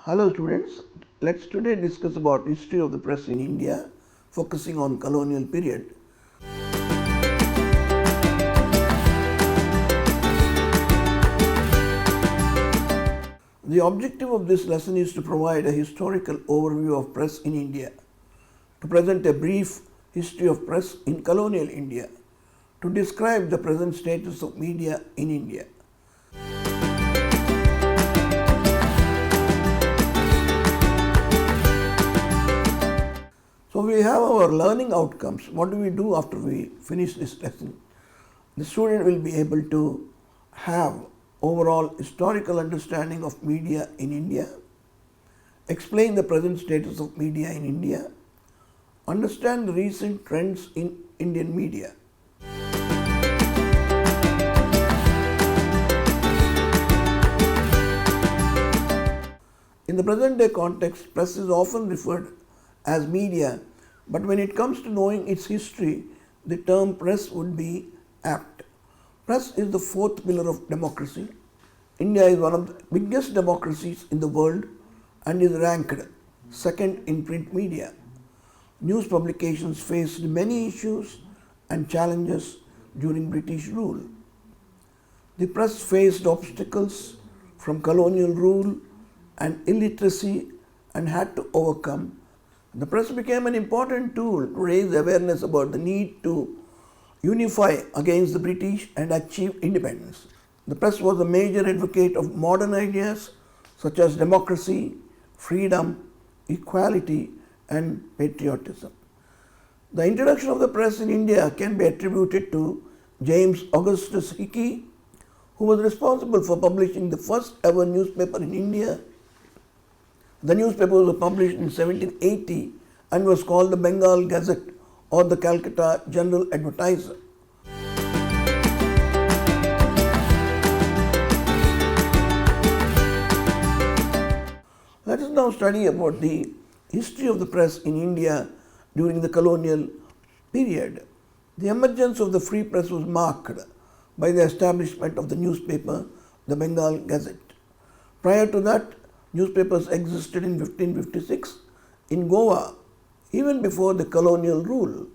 Hello students, let's today discuss about history of the press in India, focusing on colonial period. The objective of this lesson is to provide a historical overview of press in India, to present a brief history of press in colonial India, to describe the present status of media in India. So we have our learning outcomes. What do we do after we finish this lesson? The student will be able to have overall historical understanding of media in India, explain the present status of media in India, understand the recent trends in Indian media. In the present day context, press is often referred as media, but when it comes to knowing its history, the term press would be apt. Press is the fourth pillar of democracy. India is one of the biggest democracies in the world and is ranked second in print media. News publications faced many issues and challenges during British rule. The press faced obstacles from colonial rule and illiteracy and had to overcome. The press became an important tool to raise awareness about the need to unify against the British and achieve independence. The press was a major advocate of modern ideas such as democracy, freedom, equality, and patriotism. The introduction of the press in India can be attributed to James Augustus Hickey, who was responsible for publishing the first ever newspaper in India. The newspaper was published in 1780 and was called the Bengal Gazette or the Calcutta General Advertiser. Let us now study about the history of the press in India during the colonial period. The emergence of the free press was marked by the establishment of the newspaper, the Bengal Gazette. Prior to that, newspapers existed in 1556 in Goa, even before the colonial rule.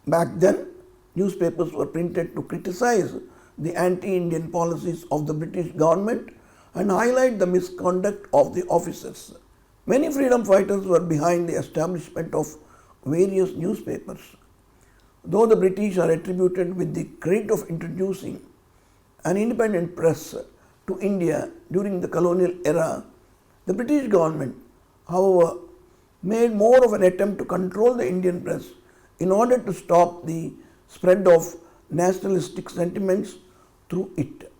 Back then, newspapers were printed to criticize the anti-Indian policies of the British government and highlight the misconduct of the officers. Many freedom fighters were behind the establishment of various newspapers. Though the British are attributed with the credit of introducing an independent press to India during the colonial era, the British government, however, made more of an attempt to control the Indian press in order to stop the spread of nationalistic sentiments through it.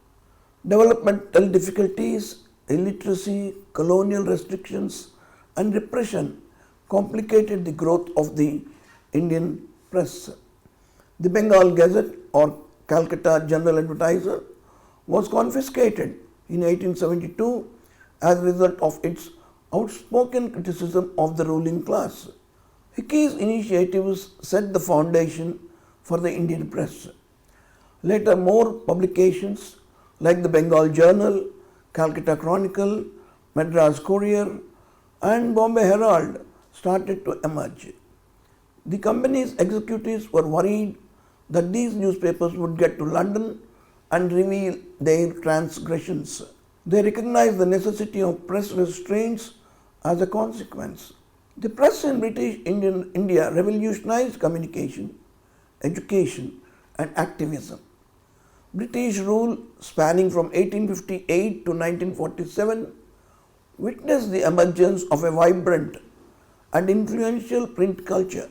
Developmental difficulties, illiteracy, colonial restrictions, and repression complicated the growth of the Indian press. The Bengal Gazette or Calcutta General Advertiser was confiscated in 1872 as a result of its outspoken criticism of the ruling class. Hickey's initiatives set the foundation for the Indian press. Later, more publications like the Bengal Journal, Calcutta Chronicle, Madras Courier, and Bombay Herald started to emerge. The company's executives were worried that these newspapers would get to London and reveal their transgressions. They recognized the necessity of press restraints as a consequence. The press in British India revolutionized communication, education, and activism. British rule spanning from 1858 to 1947 witnessed the emergence of a vibrant and influential print culture.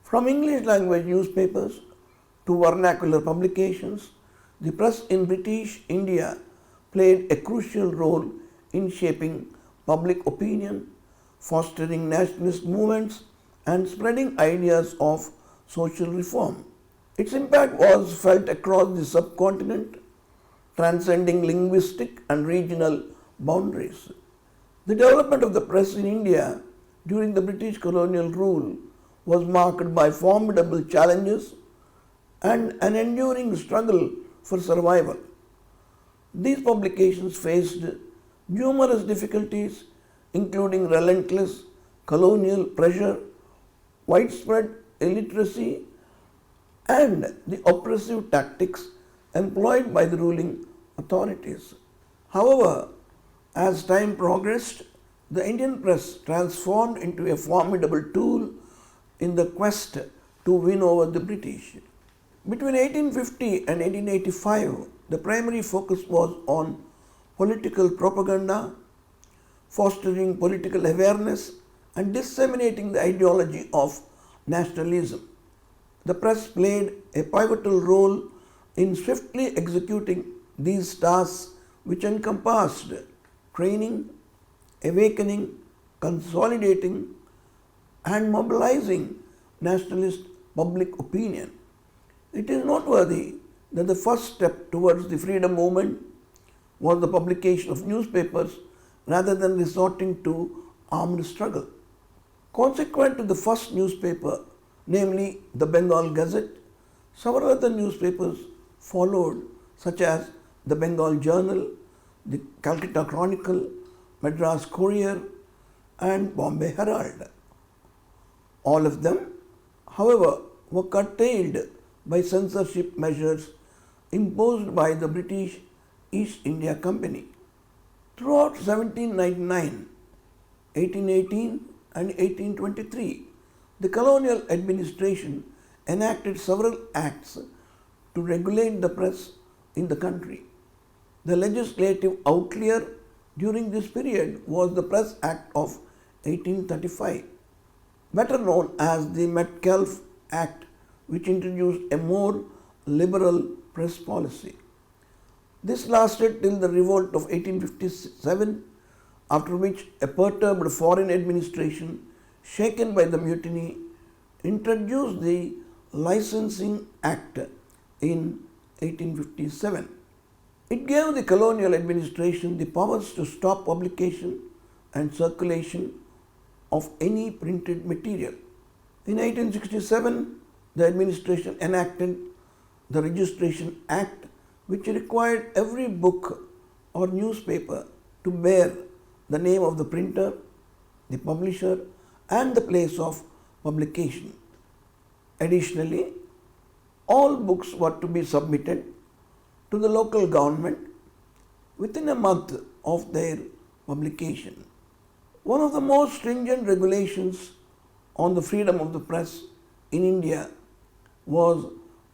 From English language newspapers to vernacular publications, the press in British India played a crucial role in shaping public opinion, fostering nationalist movements, and spreading ideas of social reform. Its impact was felt across the subcontinent, transcending linguistic and regional boundaries. The development of the press in India during the British colonial rule was marked by formidable challenges and an enduring struggle for survival. These publications faced numerous difficulties including relentless colonial pressure, widespread illiteracy, and the oppressive tactics employed by the ruling authorities. However, as time progressed, the Indian press transformed into a formidable tool in the quest to win over the British. Between 1850 and 1885, the primary focus was on political propaganda, fostering political awareness, and disseminating the ideology of nationalism. The press played a pivotal role in swiftly executing these tasks, which encompassed training, awakening, consolidating, and mobilizing nationalist public opinion. It is noteworthy that the first step towards the freedom movement was the publication of newspapers rather than resorting to armed struggle. Consequent to the first newspaper, namely the Bengal Gazette, several other newspapers followed, such as the Bengal Journal, the Calcutta Chronicle, Madras Courier, and Bombay Herald. All of them, however, were curtailed by censorship measures imposed by the British East India Company. Throughout 1799, 1818, and 1823, the colonial administration enacted several acts to regulate the press in the country. The legislative outlier during this period was the Press Act of 1835, better known as the Metcalfe Act, which introduced a more liberal press policy. This lasted till the revolt of 1857, after which a perturbed foreign administration, shaken by the mutiny, introduced the Licensing Act in 1857. It gave the colonial administration the powers to stop publication and circulation of any printed material. In 1867, the administration enacted the Registration Act, which required every book or newspaper to bear the name of the printer, the publisher, and the place of publication. Additionally, all books were to be submitted to the local government within a month of their publication. One of the most stringent regulations on the freedom of the press in India was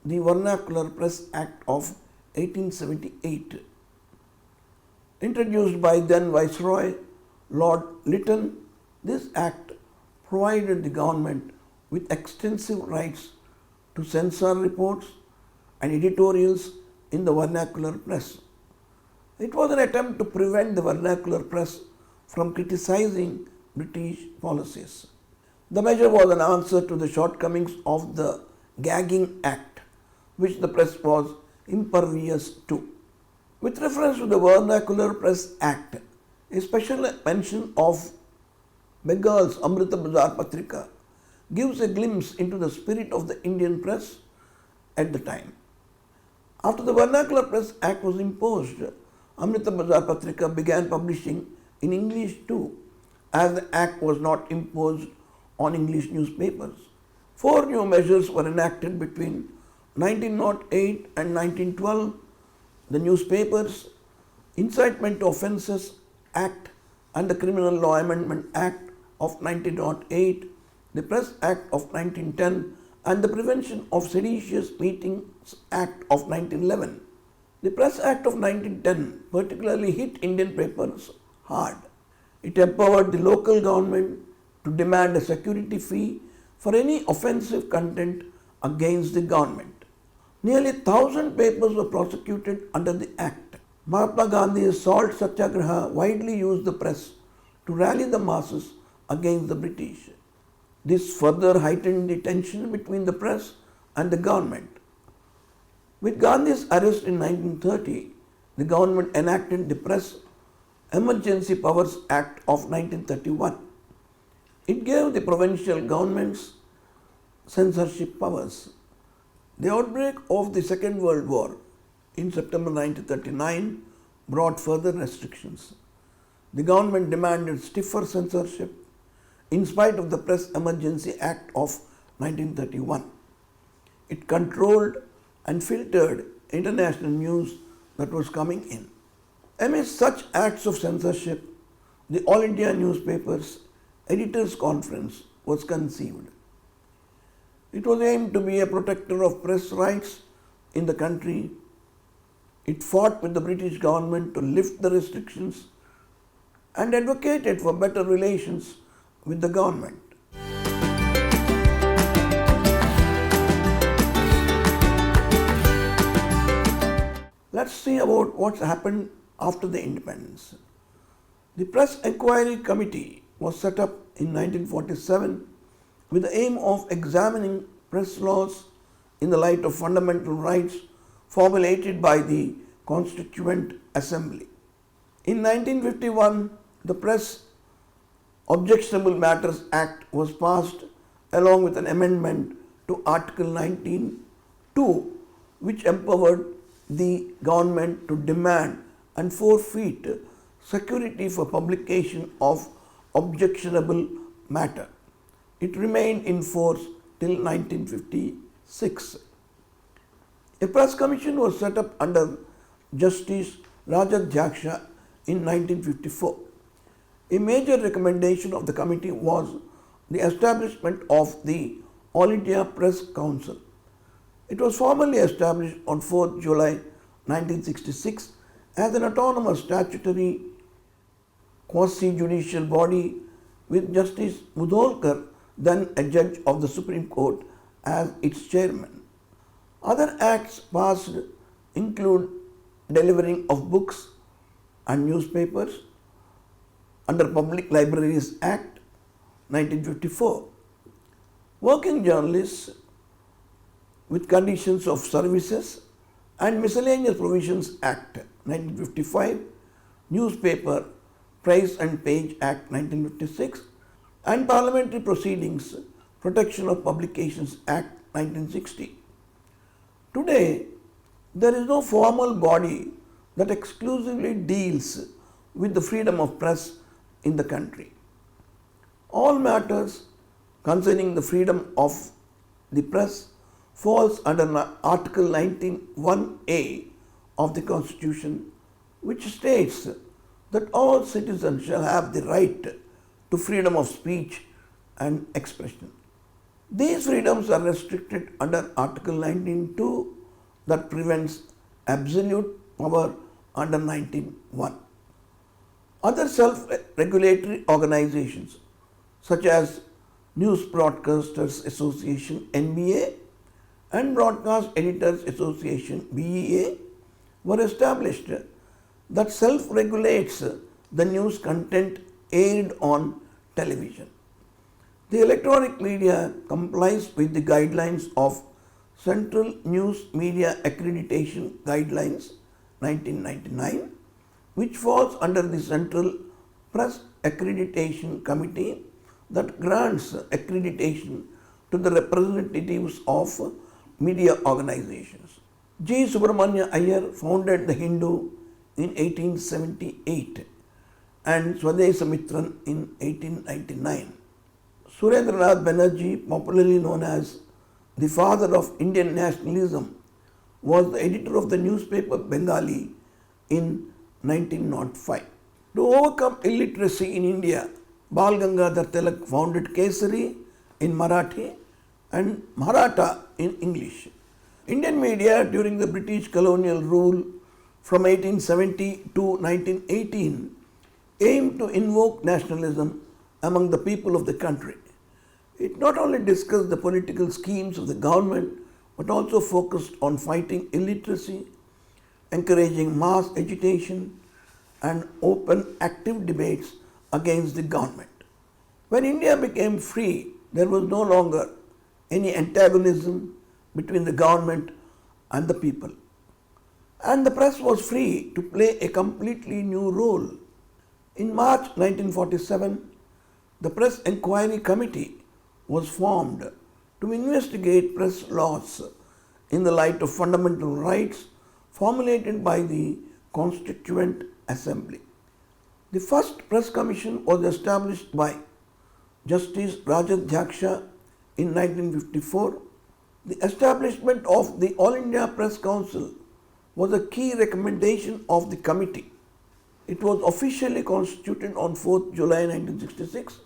the Vernacular Press Act of 1878. Introduced by then Viceroy Lord Lytton, this act provided the government with extensive rights to censor reports and editorials in the vernacular press. It was an attempt to prevent the vernacular press from criticizing British policies. The measure was an answer to the shortcomings of the Gagging Act, which the press was impervious to. With reference to the Vernacular Press Act, a special mention of Bengal's Amrita Bazar Patrika gives a glimpse into the spirit of the Indian press at the time. After the Vernacular Press Act was imposed, Amrita Bazar Patrika began publishing in English too, as the act was not imposed on English newspapers. 4 new measures were enacted between 1908 and 1912: the Newspapers, Incitement to Offences Act, and the Criminal Law Amendment Act of 1908, the Press Act of 1910, and the Prevention of Seditious Meetings Act of 1911. The Press Act of 1910 particularly hit Indian papers hard. It empowered the local government to demand a security fee for any offensive content against the government. Nearly 1,000 papers were prosecuted under the Act. Mahatma Gandhi's Salt Satyagraha widely used the press to rally the masses against the British. This further heightened the tension between the press and the government. With Gandhi's arrest in 1930, the government enacted the Press Emergency Powers Act of 1931. It gave the provincial governments censorship powers. The outbreak of the Second World War in September 1939 brought further restrictions. the government demanded stiffer censorship in spite of the Press Emergency Act of 1931. It controlled and filtered international news that was coming in. Amidst such acts of censorship, the All India newspaper's editors' conference was conceived. It was aimed to be a protector of press rights in the country. It fought with the British government to lift the restrictions and advocated for better relations with the government. Let's see about what's happened after the independence. The Press Inquiry Committee was set up in 1947 with the aim of examining press laws in the light of fundamental rights formulated by the Constituent Assembly. In 1951, the Press Objectionable Matters Act was passed along with an amendment to Article 19(2), which empowered the government to demand and forfeit security for publication of objectionable matter. It remained in force till 1956. A press commission was set up under Justice Rajadhyaksha in 1954. A major recommendation of the committee was the establishment of the All India Press Council. It was formally established on 4th July 1966 as an autonomous statutory quasi-judicial body with Justice Mudholkar, then a judge of the Supreme Court, as its chairman. Other acts passed include delivering of books and newspapers under Public Libraries Act 1954, working journalists with conditions of services and Miscellaneous Provisions Act 1955, Newspaper Price and Page Act 1956, and Parliamentary Proceedings Protection of Publications Act 1960. Today, there is no formal body that exclusively deals with the freedom of press in the country. All matters concerning the freedom of the press falls under Article 19(1)(a) of the Constitution, which states that all citizens shall have the right to freedom of speech and expression. These freedoms are restricted under Article 19(2) that prevents absolute power under 19(1). Other self-regulatory organizations such as News Broadcasters Association (NBA) and Broadcast Editors Association (BEA) were established that self-regulates the news content aired on television. The electronic media complies with the guidelines of Central News Media Accreditation Guidelines 1999, which falls under the Central Press Accreditation Committee that grants accreditation to the representatives of media organizations. G. Subramanya Iyer founded The Hindu in 1878 and Swadesamitran in 1899. Surendranath Banerjee, popularly known as the father of Indian nationalism, was the editor of the newspaper Bengali in 1905. To overcome illiteracy in India, Bal Gangadhar Tilak founded Kesari in Marathi and Maratha in English. Indian media during the British colonial rule from 1870 to 1918 aimed to invoke nationalism among the people of the country. It not only discussed the political schemes of the government but also focused on fighting illiteracy, encouraging mass agitation and open active debates against the government. When India became free, there was no longer any antagonism between the government and the people. And the press was free to play a completely new role. In March 1947, the Press Inquiry Committee was formed to investigate press laws in the light of fundamental rights formulated by the Constituent Assembly. The first press commission was established by Justice Rajadhyaksha in 1954. The establishment of the All India Press Council was a key recommendation of the committee. It was officially constituted on 4th July 1966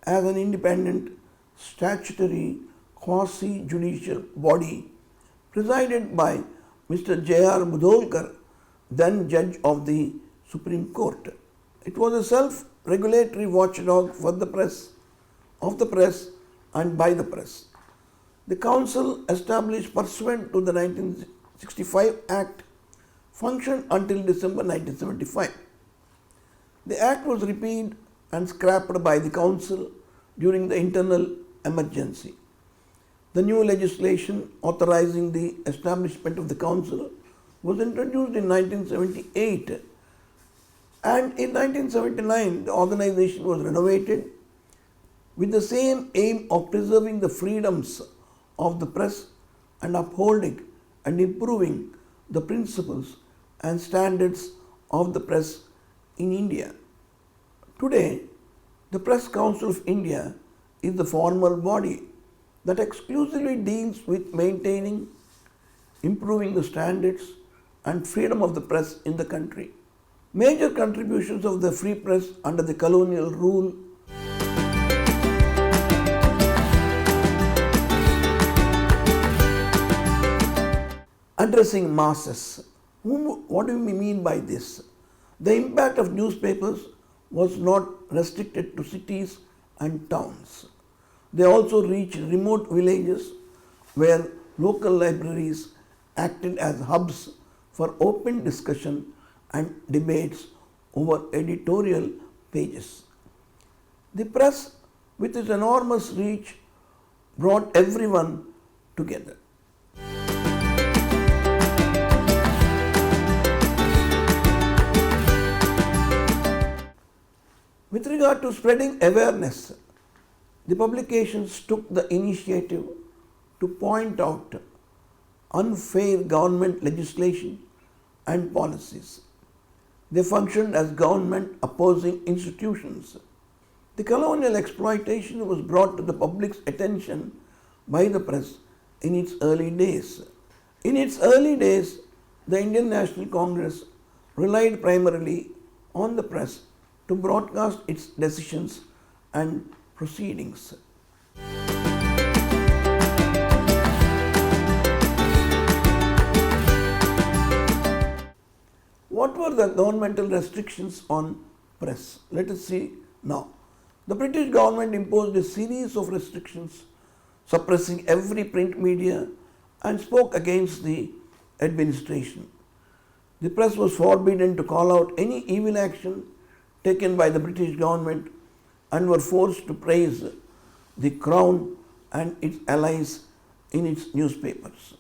as an independent statutory quasi-judicial body presided by Mr. J.R. Mudholkar, then Judge of the Supreme Court. It was a self-regulatory watchdog for the press, of the press and by the press. The Council, established pursuant to the 1965 Act, functioned until December 1975. The Act was repealed and scrapped by the Council during the internal emergency. The new legislation authorizing the establishment of the Council was introduced in 1978, and in 1979 the organization was renovated with the same aim of preserving the freedoms of the press and upholding and improving the principles and standards of the press in India. Today, the Press Council of India is the formal body that exclusively deals with maintaining, improving the standards and freedom of the press in the country. Major contributions of the free press under the colonial rule addressing masses. What do we mean by this? The impact of newspapers was not restricted to cities and towns. They also reached remote villages where local libraries acted as hubs for open discussion and debates over editorial pages. The press, with its enormous reach, brought everyone together. With regard to spreading awareness, the publications took the initiative to point out unfair government legislation and policies. They functioned as government opposing institutions. The colonial exploitation was brought to the public's attention by the press in its early days. In its early days, the Indian National Congress relied primarily on the press to broadcast its decisions and proceedings. What were the governmental restrictions on press? Let us see now. The British government imposed a series of restrictions suppressing every print media and spoke against the administration. The press was forbidden to call out any evil action taken by the British government and were forced to praise the Crown and its allies in its newspapers.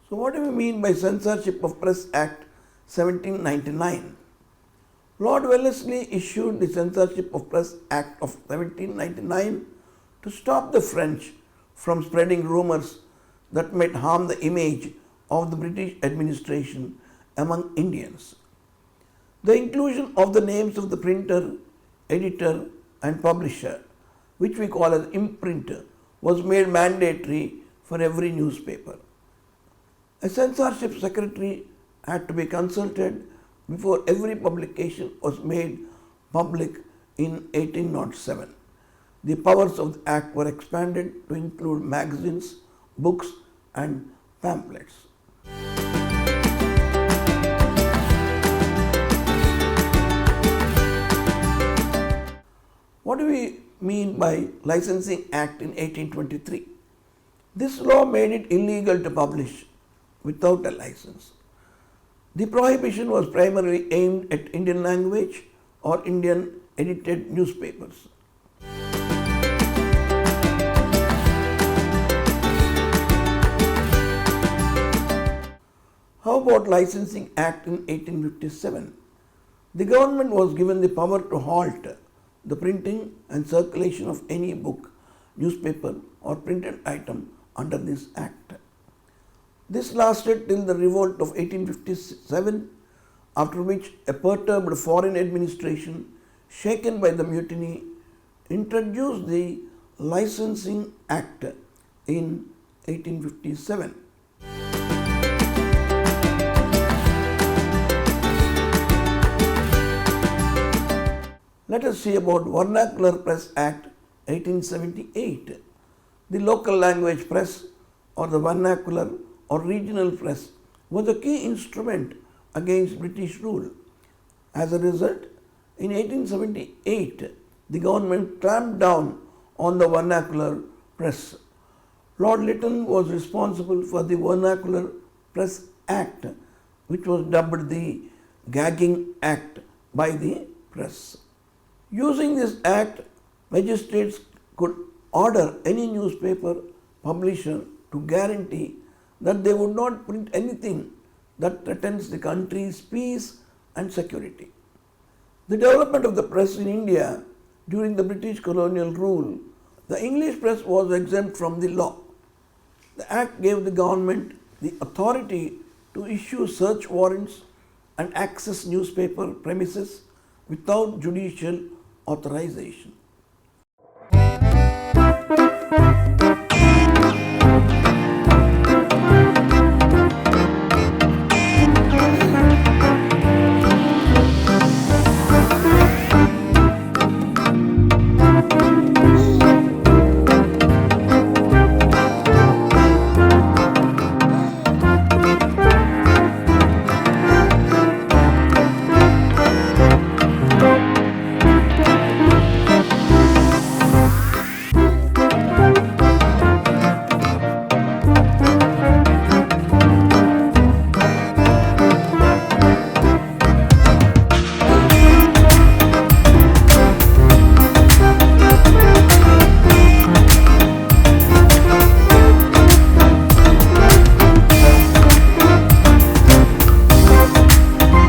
So what do we mean by Censorship of Press Act 1799? Lord Wellesley issued the Censorship of Press Act of 1799 to stop the French from spreading rumours that might harm the image of the British administration among Indians. The inclusion of the names of the printer, editor and publisher, which we call as imprinter, was made mandatory for every newspaper. A censorship secretary had to be consulted before every publication was made public in 1807. The powers of the Act were expanded to include magazines, books and pamphlets. What do we mean by Licensing Act in 1823? This law made it illegal to publish without a license. The prohibition was primarily aimed at Indian language or Indian edited newspapers. How about Licensing Act in 1857? The government was given the power to halt the printing and circulation of any book, newspaper or printed item under this Act. This lasted till the revolt of 1857, after which a perturbed foreign administration, shaken by the mutiny, introduced the Licensing Act in 1857. Let us see about Vernacular Press Act 1878. The local language press or the vernacular or regional press was a key instrument against British rule. As a result, in 1878, the government clamped down on the vernacular press. Lord Lytton was responsible for the Vernacular Press Act, which was dubbed the Gagging Act by the press. Using this act, magistrates could order any newspaper publisher to guarantee that they would not print anything that threatens the country's peace and security. The development of the press in India during the British colonial rule, the English press was exempt from the law. The act gave the government the authority to issue search warrants and access newspaper premises without judicial authorization.